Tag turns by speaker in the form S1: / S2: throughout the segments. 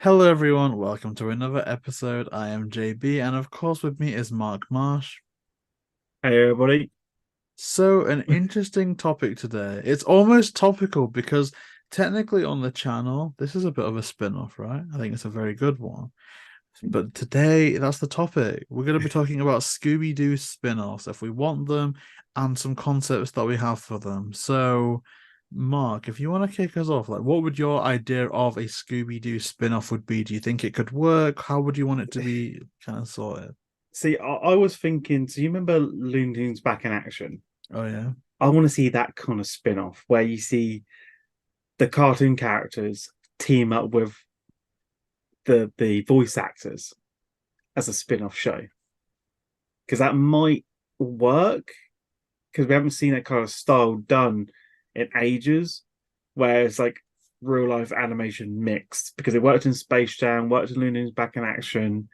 S1: Hello, everyone. Welcome to another episode. I am JB, and of course, with me is Mark Marsh.
S2: Hey everybody.
S1: So, an interesting topic today. It's almost topical because technically, on the channel, this is a bit of a spin off, right? I think it's a very good one. But today, that's the topic. We're going to be talking about Scooby-Doo spin offs if we want them and some concepts that we have for them. So, Mark, if you want to kick us off, like what would your idea of a Scooby-Doo spin-off would be? Do you think it could work? How would you want it to be kind of sorted?
S2: See, I was thinking, so you remember Looney Tunes Back in Action?
S1: Oh yeah.
S2: I want to see that kind of spin-off where you see the cartoon characters team up with the voice actors as a spin-off show. Because that might work. Because we haven't seen that kind of style done in ages, where it's like real life animation mixed. Because it worked in Space Jam, worked in Looney Tunes Back in Action.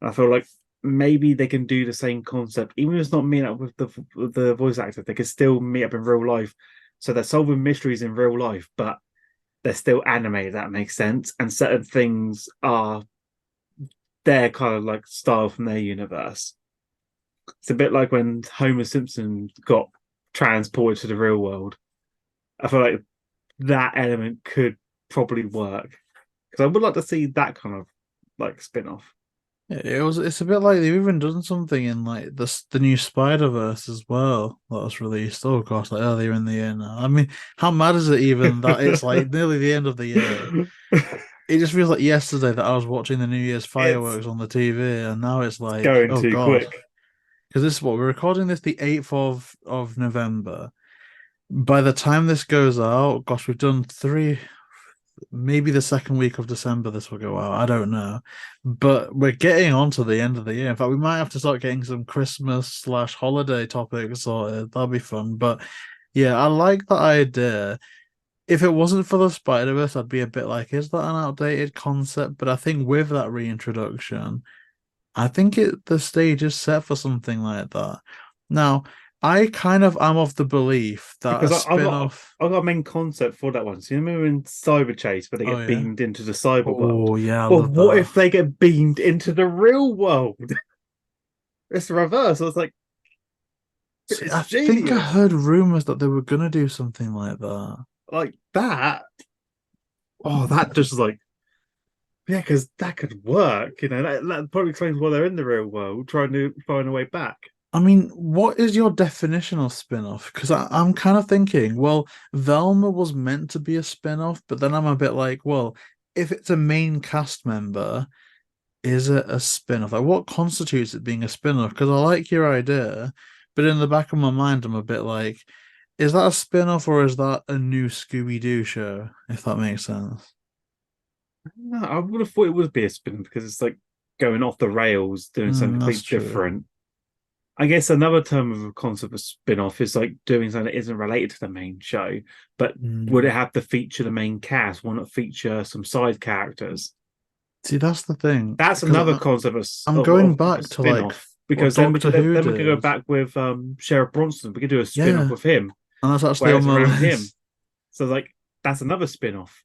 S2: And I feel like maybe they can do the same concept, even if it's not meeting up with the voice actors. They can still meet up in real life, so they're solving mysteries in real life, but they're still animated. That makes sense, and certain things are their kind of like style from their universe. It's a bit like when Homer Simpson got transported to the real world. I feel like that element could probably work because I would like to see that kind of like spin off.
S1: It's a bit like they've even done something in like the new Spider-Verse as well that was released. Oh gosh, like earlier in the year now. I mean, how mad is it even that it's like nearly the end of the year? It just feels like yesterday that I was watching the New Year's
S2: It's
S1: fireworks on the TV, and now it's like,
S2: going
S1: oh
S2: too
S1: God.
S2: quick.
S1: Because this is what we're recording this the 8th of November. By the time this goes out, gosh, we've done three, maybe the second week of December this will go out. I don't know. But we're getting on to the end of the year. In fact, we might have to start getting some Christmas slash holiday topics sorted. That'll be fun. But yeah, I like that idea. If it wasn't for the Spider-Verse, I'd be a bit like, is that an outdated concept? But I think with that reintroduction, I think the stage is set for something like that. Now, I kind of am of the belief that a
S2: Because I got
S1: spin-off.
S2: I got a main concept for that one. So you remember in Cyber Chase where they
S1: Oh
S2: get
S1: yeah.
S2: beamed into the cyber world?
S1: Oh yeah, I
S2: Well,
S1: love
S2: what
S1: that.
S2: if they get beamed into the real world? It's the reverse. I was like,
S1: See,
S2: it's
S1: I think I
S2: genius.
S1: heard rumors that they were gonna do something like that.
S2: Like that. Oh, that just like yeah, because that could work. That probably explains why they're in the real world, trying to find a way back.
S1: I mean, what is your definition of spin-off? Because I'm kind of thinking, well, Velma was meant to be a spin-off, but then I'm a bit like, well, if it's a main cast member, is it a spin-off? Like, what constitutes it being a spin-off? Because I like your idea, but in the back of my mind, I'm a bit like, is that a spin-off or is that a new Scooby-Doo show? If that makes sense.
S2: No, I would have thought it would be a spin because it's like going off the rails, doing something
S1: That's
S2: completely
S1: true.
S2: different. I guess another term of a concept of spin-off is like doing something that isn't related to the main show, but would it
S1: Mm.
S2: have to feature the main cast? Why not feature some side characters?
S1: See, that's the thing,
S2: That's
S1: because
S2: another concept of,
S1: I'm going
S2: of a
S1: back to like
S2: spin-off
S1: what
S2: because then we
S1: Doctor
S2: could
S1: Who
S2: then we could go
S1: did.
S2: back with Sheriff Bronson. We could do a spin-off
S1: Yeah,
S2: with him
S1: and that's actually
S2: where
S1: on
S2: it's
S1: my
S2: around him.
S1: list.
S2: So like that's another spin-off.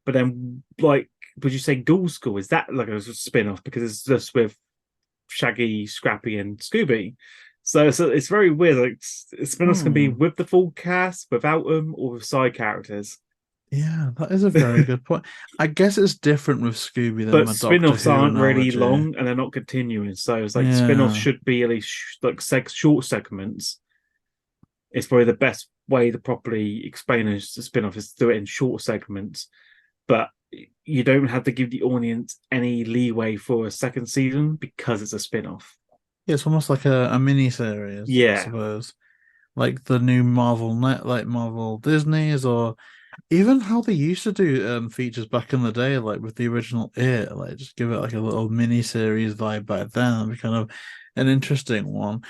S2: But then like would you say Ghoul School? Is that like a spin-off because it's just with Shaggy, Scrappy, and Scooby? So it's very weird. Like spin-offs can be
S1: Hmm.
S2: with the full cast, without them, or with side characters.
S1: Yeah, that is a very good point. I guess it's different with Scooby than
S2: But
S1: my Doctor
S2: spin-offs
S1: Who
S2: aren't really
S1: analogy.
S2: long and they're not continuing. So it's like spin-offs
S1: Yeah.
S2: should be at least like short segments. It's probably the best way to properly explain a spin-off is to do it in short segments. But you don't have to give the audience any leeway for a second season because it's a spin-off.
S1: Yeah, it's almost like a mini series, I
S2: Yeah.
S1: suppose. Like the new Marvel net, like Marvel Disney's, or even how they used to do features back in the day, like with the original It, like just give it like a little mini series vibe back then. That'd be kind of an interesting one.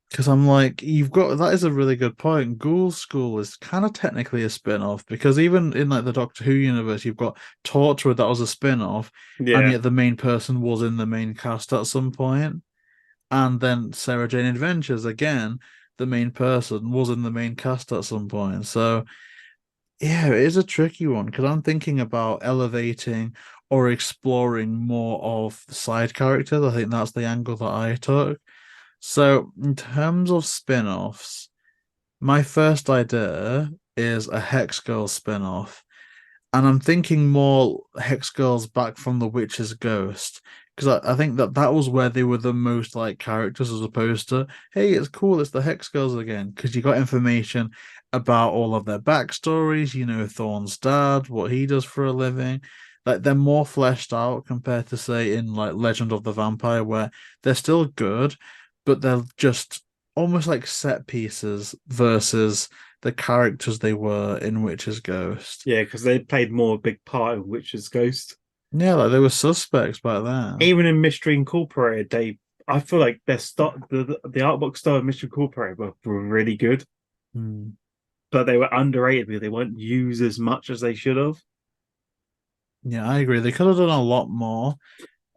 S1: Because I'm like, you've got that is a really good point. Ghoul School is kind of technically a spin-off because even in like the Doctor Who universe, you've got Torchwood that was a spin-off, and
S2: Yeah.
S1: yet the main person was in the main cast at some point. And then Sarah Jane Adventures again, the main person was in the main cast at some point. So Yeah, it is a tricky one because I'm thinking about elevating or exploring more of the side characters. I think that's the angle that I took. So, in terms of spin-offs, my first idea is a Hex Girl spin-off. And I'm thinking more Hex Girls back from the Witch's Ghost. Because I think that that was where they were the most like characters as opposed to, hey, it's cool, it's the Hex Girls again. Because you got information about all of their backstories, you know, Thorn's dad, what he does for a living. Like they're more fleshed out compared to, say, in like Legend of the Vampire, where they're still good, but they're just almost like set pieces versus the characters they were in Witch's Ghost.
S2: Yeah, because they played more a big part in Witch's Ghost.
S1: Yeah, like they were suspects back then.
S2: Even in Mystery Incorporated, I feel like their start the art book style of Mystery Incorporated were really good,
S1: Hmm.
S2: but they were underrated because they weren't used as much as they should have.
S1: Yeah, I agree. They could have done a lot more.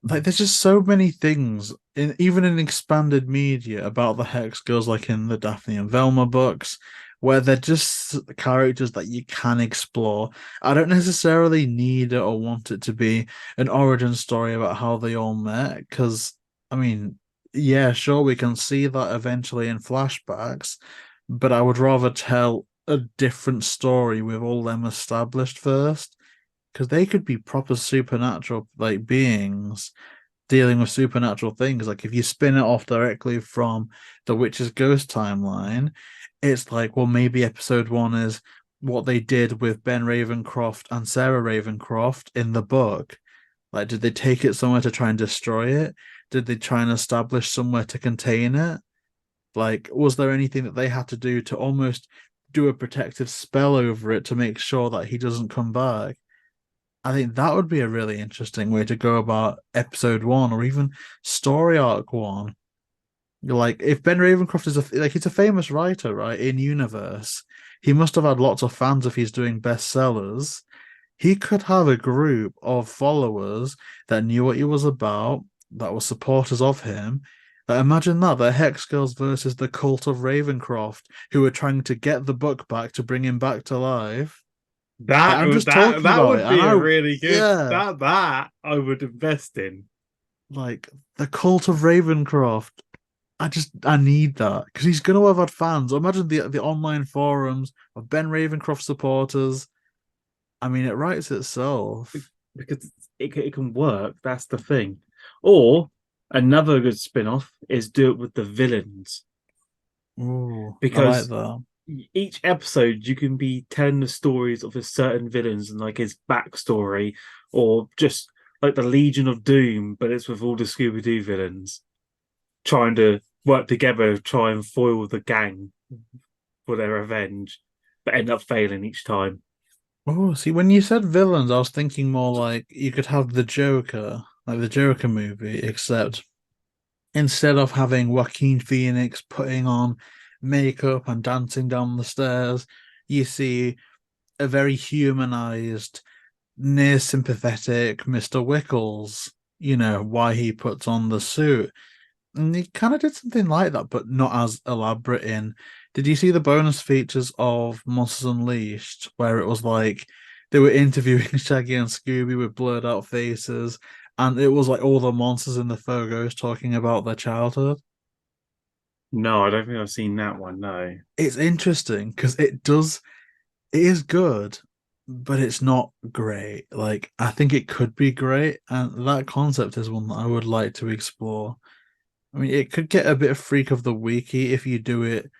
S1: Like, there's just so many things in even in expanded media about the Hex Girls, like in the Daphne and Velma books, where they're just characters that you can explore. I don't necessarily need it or want it to be an origin story about how they all met, because I mean, yeah, sure, we can see that eventually in flashbacks, but I would rather tell a different story with all them established first, because they could be proper supernatural like beings dealing with supernatural things. Like if you spin it off directly from the Witch's Ghost timeline, it's like, well, maybe episode one is what they did with Ben Ravencroft and Sarah Ravencroft in the book. Like, did they take it somewhere to try and destroy it? Did they try and establish somewhere to contain it? Like, was there anything that they had to do to almost do a protective spell over it to make sure that he doesn't come back? I think that would be a really interesting way to go about episode one or even story arc one. Like if Ben Ravencroft is he's a famous writer, right? In universe, he must have had lots of fans if he's doing bestsellers. He could have a group of followers that knew what he was about, that were supporters of him. Like, imagine that, the Hex Girls versus the cult of Ravencroft, who were trying to get the book back to bring him back to life. Like, I'm just talking
S2: That
S1: about it,
S2: would
S1: and
S2: be a really good
S1: yeah,
S2: that I would invest in.
S1: like the cult of Ravencroft. I need that because he's gonna have had fans. Imagine the online forums of Ben Ravencroft supporters. I mean, it writes itself.
S2: Because it can work. That's the thing. Or another good spin-off is do it with the villains
S1: Ooh, I like
S2: because
S1: that.
S2: each episode you can be telling the stories of a certain villains and like his backstory, or just like the Legion of Doom, but it's with all the Scooby-Doo villains trying to work together to try and foil the gang for their revenge, but end up failing each time.
S1: Oh, see, when you said villains, I was thinking more like you could have the Joker, like the Joker movie, except instead of having Joaquin Phoenix putting on makeup and dancing down the stairs, you see a very humanized, near sympathetic Mr. Wickles, you know, why he puts on the suit. And he kind of did something like that, but not as elaborate in. Did you see the bonus features of Monsters Unleashed, where it was like they were interviewing Shaggy and Scooby with blurred out faces, and it was like all the monsters in the photos talking about their childhood?
S2: No, I don't think I've seen that one. No.
S1: It's interesting because it is good, but it's not great. Like, I think it could be great, and that concept is one that I would like to explore. I mean, it could get a bit of freak of the weeky if you do it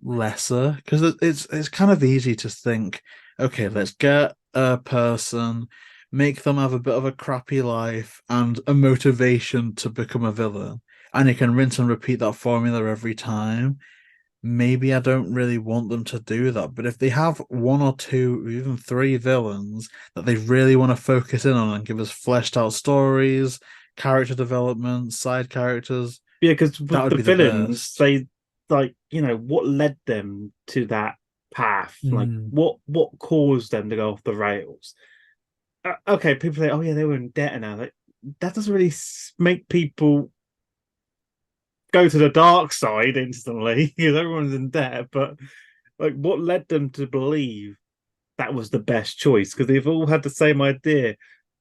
S1: lesser, because it's kind of easy to think, okay, let's get a person, make them have a bit of a crappy life and a motivation to become a villain, and you can rinse and repeat that formula every time. Maybe I don't really want them to do that, but if they have one or two, or even three villains that they really want to focus in on and give us fleshed out stories, character development, side characters,
S2: Yeah, because
S1: that
S2: with
S1: would
S2: the
S1: be the
S2: villains,
S1: best.
S2: they like, what led them to that path? Like
S1: Mm.
S2: what caused them to go off the rails? Okay, people say, "Oh yeah, they were in debt," and now like that doesn't really make people go to the dark side instantly because everyone's in debt. But like, what led them to believe? that was the best choice because they've all had the same idea: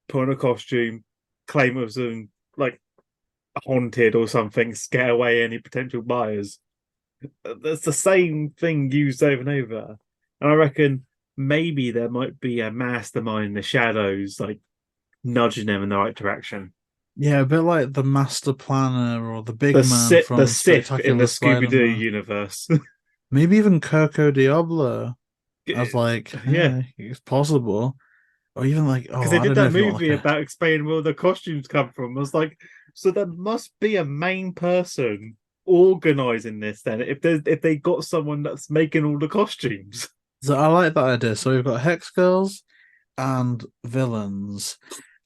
S2: put on a costume, claim it was like haunted or something, scare away any potential buyers. That's the same thing used over and over. And I reckon maybe there might be a mastermind in the shadows, like nudging them in the right direction.
S1: Yeah, a bit like the Master Planner or the Big Man
S2: The
S1: from
S2: Sith in the
S1: Spectacular
S2: Scooby-Doo
S1: Spider-Man.
S2: universe.
S1: Maybe even Coco Diablo. I was like,
S2: Yeah,
S1: it's possible. Or even like,
S2: because
S1: oh,
S2: they
S1: I
S2: did
S1: don't know
S2: that
S1: if you want
S2: movie
S1: like a
S2: about explaining where the costumes come from. I was like, so there must be a main person organizing this. Then, if they got someone that's making all the costumes,
S1: so I like that idea. So we've got Hex Girls and villains.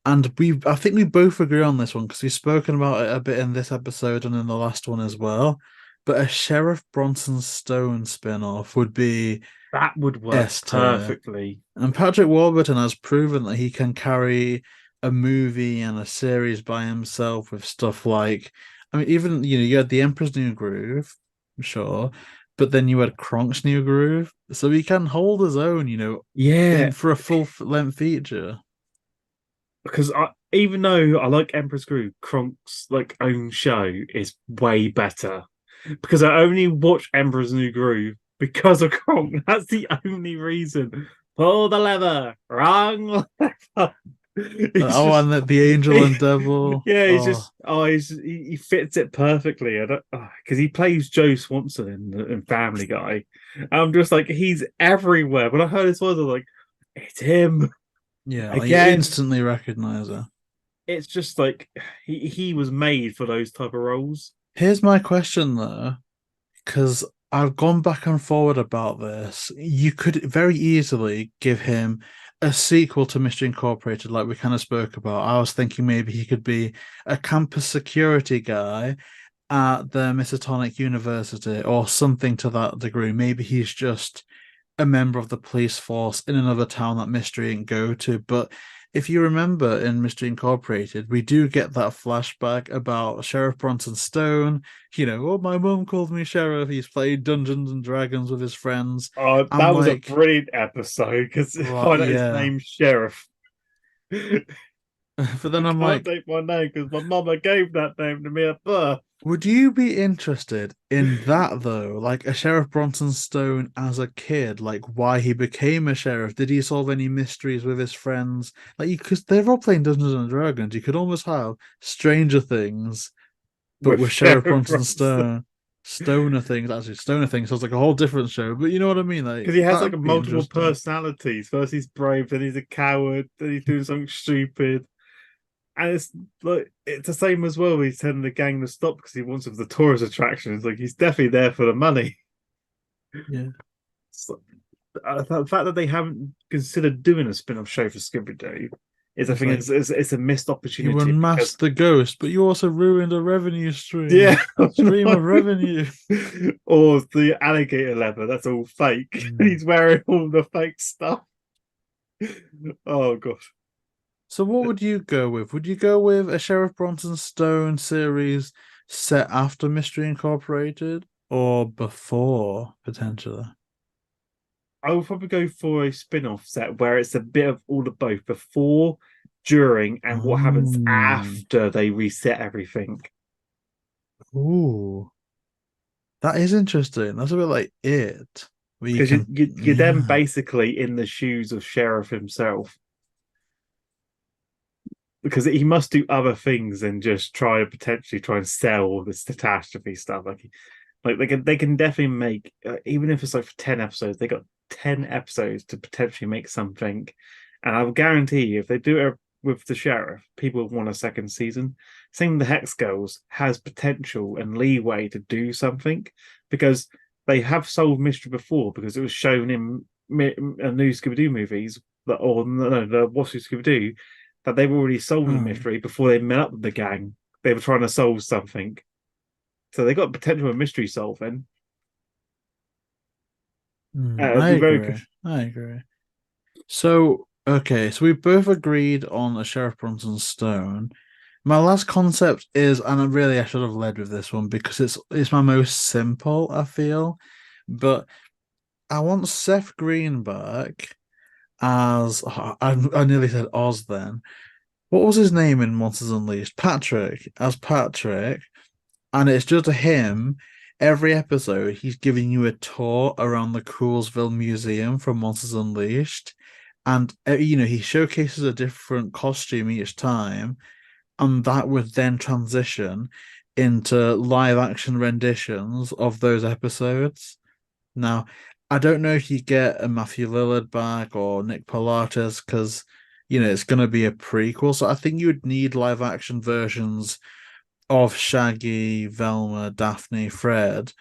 S1: And I think we both agree on this one because we've spoken about it a bit in this episode and in the last one as well. But a Sheriff Bronson Stone spin-off would be
S2: that would work
S1: S tier.
S2: perfectly.
S1: And Patrick Warburton has proven that he can carry a movie and a series by himself with stuff like, I mean, even, you had The Emperor's New Groove, sure, but then you had Kronk's New Groove. So he can hold his own,
S2: Yeah,
S1: in for a full length feature.
S2: because even though I like Emperor's Groove, Kronk's like own show is way better. Because I only watch Emperor's New Groove because of Kronk. That's the only reason. Pull the lever, wrong lever. He's
S1: Oh,
S2: just,
S1: and the Angel and Devil.
S2: yeah, he's
S1: Oh,
S2: just, he fits it perfectly. I don't, because he plays Joe Swanson in Family Guy. I'm just like, he's everywhere. When I heard his voice, I was like, it's him
S1: yeah, like you
S2: again.
S1: instantly recognize her.
S2: It's just like he was made for those type of roles.
S1: Here's my question though, because I've gone back and forward about this. You could very easily give him a sequel to Mystery Incorporated, like we kind of spoke about. I was thinking maybe he could be a campus security guy at the Miskatonic University or something to that degree. Maybe he's just a member of the police force in another town that Mystery ain't go to. But if you remember in Mystery Incorporated, we do get that flashback about Sheriff Bronson Stone. Oh, my mum called me Sheriff. He's played Dungeons and Dragons with his friends.
S2: Oh,
S1: I'm
S2: that was a
S1: like,
S2: brilliant episode because
S1: well,
S2: find out his
S1: yeah.
S2: name's Sheriff. I
S1: But then I'm
S2: can't
S1: like,
S2: take my name because my mama gave that name to me at birth.
S1: would you be interested in that though? Like a Sheriff Bronson Stone as a kid, like why he became a sheriff? Did he solve any mysteries with his friends? Like, because they're all playing Dungeons and Dragons, you could almost have Stranger Things, but
S2: With
S1: with Sheriff
S2: Sheriff
S1: Bronson
S2: Bronson.
S1: Stone. Stoner Things, actually, Stoner Things sounds like a whole different show, but you know what I mean? Like,
S2: Because he has like
S1: that'd be
S2: multiple
S1: interesting.
S2: personalities. First he's brave, then he's a coward, then he's doing something stupid. And it's the same as well. He's telling the gang to stop because he wants them the tourist attraction. It's like he's definitely there for the money.
S1: Yeah.
S2: So, the fact that they haven't considered doing a spin-off show for Scooby-Doo is, I
S1: It's
S2: think,
S1: like,
S2: it's a missed
S1: you
S2: opportunity because
S1: unmasked the ghost, but you also ruined a revenue stream.
S2: yeah,
S1: Stream of revenue.
S2: or the alligator leather that's all fake.
S1: Mm.
S2: He's wearing all the fake stuff. Oh gosh.
S1: So what would you go with? Would you go with a Sheriff Bronson Stone series set after Mystery Incorporated or before, potentially?
S2: I would probably go for a spin-off set where it's a bit of all of both before, during, and what happens
S1: Oh,
S2: after they reset everything.
S1: ooh, that is interesting. That's a bit like it, where you
S2: Because
S1: can,
S2: you're then
S1: yeah.
S2: basically in the shoes of Sheriff himself. Because he must do other things than just potentially try and sell all this catastrophe stuff. Like they can definitely make even if it's like for 10 episodes, they got 10 episodes to potentially make something. And I will guarantee you, if they do it with the sheriff, people will want a second season. Same with the Hex Girls has potential and leeway to do something because they have solved mystery before because it was shown in new Scooby-Doo movies that or no, the What's Scooby-Doo that they've already solved the
S1: Hmm.
S2: mystery before they met up with the gang. They were trying to solve something. So they got potential of mystery solving. It'd
S1: I
S2: be very good.
S1: agree. I agree. So, okay, so we both agreed on a Sheriff Bronson Stone. My last concept is, and I should have led with this one because it's my most simple, I feel. But I want Seth Green back as I nearly said Oz then. What was his name in Monsters Unleashed? Patrick, as Patrick, and it's just him. Every episode, he's giving you a tour around the Coolsville Museum from Monsters Unleashed, and he showcases a different costume each time, and that would then transition into live action renditions of those episodes. Now, I don't know if you get a Matthew Lillard back or Nick Pilatus because it's going to be a prequel. So I think you would need live action versions of Shaggy, Velma, Daphne, Fred.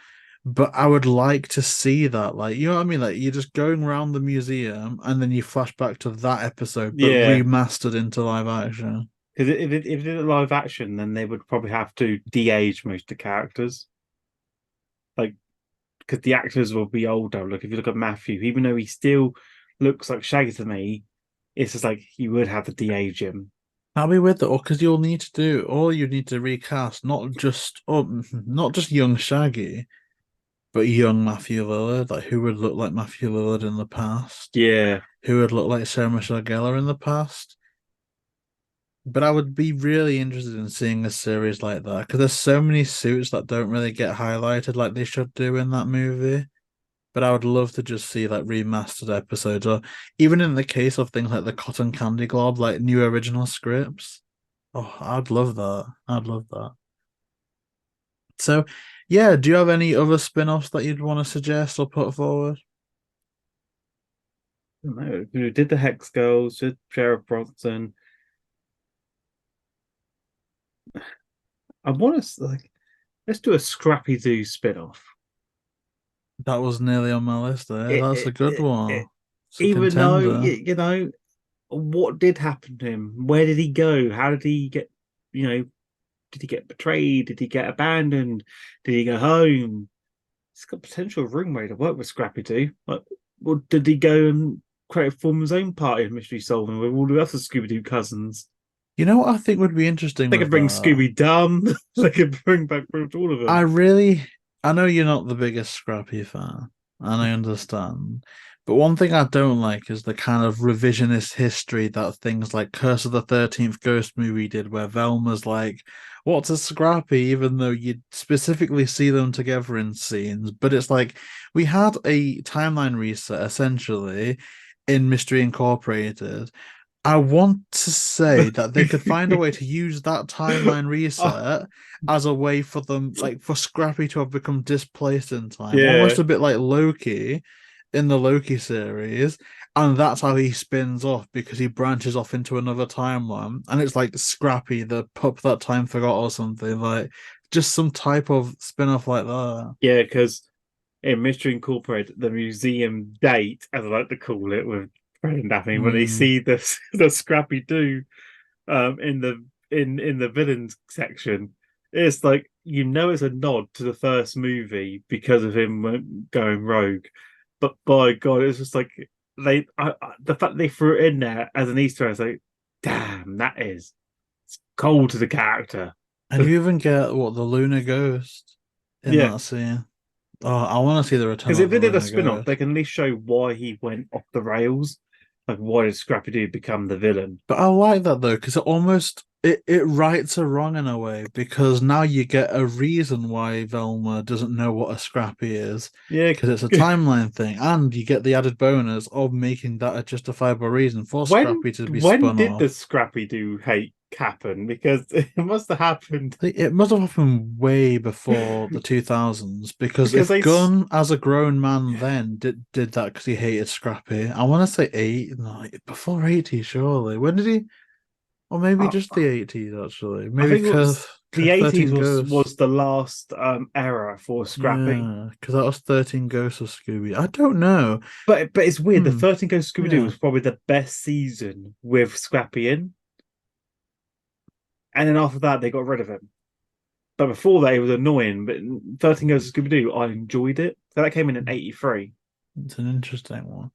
S1: But I would like to see that. Like, you know what I mean? Like, you're just going around the museum and then you flash back to that episode, but
S2: Yeah,
S1: remastered into live action.
S2: because if it did a live action, then they would probably have to de-age most of the characters. Like, because the actors will be older. Look, if you look at Matthew, even though he still looks like Shaggy to me, it's just like you would have to de-age him.
S1: That'll be with it, or because you need to recast not just young Shaggy, but young Matthew Lillard. Like, who would look like Matthew Lillard in the past?
S2: Yeah,
S1: Who would look like Sarah Michelle Gellar in the past? But I would be really interested in seeing a series like that because there's so many suits that don't really get highlighted like they should do in that movie. But I would love to just see like remastered episodes, or even in the case of things like the Cotton Candy Glob, like new original scripts. Oh, I'd love that. I'd love that. So, yeah, do you have any other spin-offs that you'd want to suggest or put forward?
S2: I don't know. Who did the Hex Girls? Did Sheriff Bronson? I want to like let's do a Scrappy Doo spin-off.
S1: That was nearly on my list there.
S2: It,
S1: That's a
S2: it,
S1: good
S2: it,
S1: one.
S2: it,
S1: It's a
S2: even though
S1: contender.
S2: what did happen to him? Where did he go? How did he get? Did he get betrayed? Did he get abandoned? Did he go home? It's got potential room way to work with Scrappy Doo. Like, well, did he go and form his own party of mystery solving with all the other Scooby Doo cousins?
S1: You know what I think would be interesting
S2: They could
S1: with
S2: bring
S1: that?
S2: Scooby Dum. They could bring back all of
S1: I
S2: them.
S1: really, I know you're not the biggest Scrappy fan, and I understand. But one thing I don't like is the kind of revisionist history that things like Curse of the 13th Ghost movie did, where Velma's like, what's a Scrappy, even though you specifically see them together in scenes. But it's like, we had a timeline reset essentially in Mystery Incorporated. I want to say that they could find a way to use that timeline
S2: Oh,
S1: reset as a way for them, like for Scrappy to have become displaced in time,
S2: yeah,
S1: almost a bit like Loki in the Loki series. And that's how he spins off because he branches off into another timeline. And it's like Scrappy, the pup that time forgot or something, like just some type of spin off like that.
S2: yeah, because in Mystery Incorporated, the museum date, as I like to call it, with Fred and Daphne, when they
S1: Mm.
S2: see the the Scrappy Doo in the villains section, it's like it's a nod to the first movie because of him going rogue. But by God, it's just like the fact they threw it in there as an Easter egg, is like, damn, it's cold to the character.
S1: And you even get what the Lunar Ghost in
S2: Yeah,
S1: that scene. Oh, I want to see the return
S2: because
S1: of
S2: if
S1: the
S2: they did a
S1: Lunar
S2: spin-off, they
S1: Ghost.
S2: can at least show why he went off the rails. Like, why did Scrappy Doo become the villain?
S1: But I like that though, because it rights a wrong in a way, because now you get a reason why Velma doesn't know what a Scrappy is,
S2: Yeah,
S1: because it's a timeline thing, and you get the added bonus of making that a justifiable reason for
S2: when
S1: Scrappy to be
S2: when
S1: spun
S2: did the
S1: off.
S2: Scrappy Doo hate happen? Because it must have happened
S1: It must have happened way before the 2000s, because
S2: because
S1: if
S2: they
S1: Gunn, as a grown man, then did that because he hated Scrappy, I want to say eight, no, before 80, surely. When did he? Or maybe
S2: uh,
S1: just the 80s, actually.
S2: I
S1: Maybe
S2: think it was the 80s
S1: 13
S2: was
S1: Ghosts.
S2: the last era for Scrappy.
S1: Yeah, because that was 13 Ghosts of Scooby. I don't know.
S2: But it's weird. The
S1: Hmm.
S2: 13 Goes Scooby Doo
S1: Yeah.
S2: was probably the best season with Scrappy in, and then after that they got rid of him. But before that, it was annoying. But 13 Goes Scooby Doo, I enjoyed it. So that came in '83.
S1: It's an interesting one.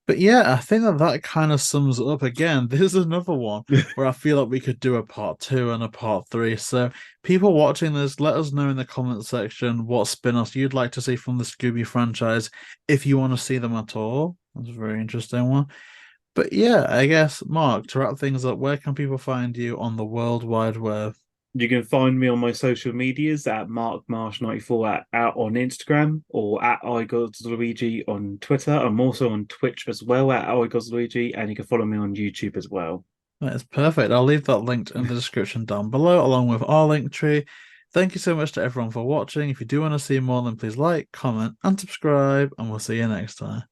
S1: But yeah, I think that kind of sums it up again. This is another one where I feel like we could do a part two and a part three. So, people watching this, let us know in the comment section what spin offs you'd like to see from the Scooby franchise if you want to see them at all. That's a very interesting one. But yeah, I guess, Mark, to wrap things up, where can people find you on the World Wide Web?
S2: You can find me on my social medias at Mark Marsh 94 out on Instagram or at iGodsLuigi on Twitter. I'm also on Twitch as well at iGodsLuigi, and you can follow me on YouTube as well.
S1: That's perfect. I'll leave that linked in the description down below, along with our link tree. Thank you so much to everyone for watching. If you do want to see more, then please like, comment, and subscribe, and we'll see you next time.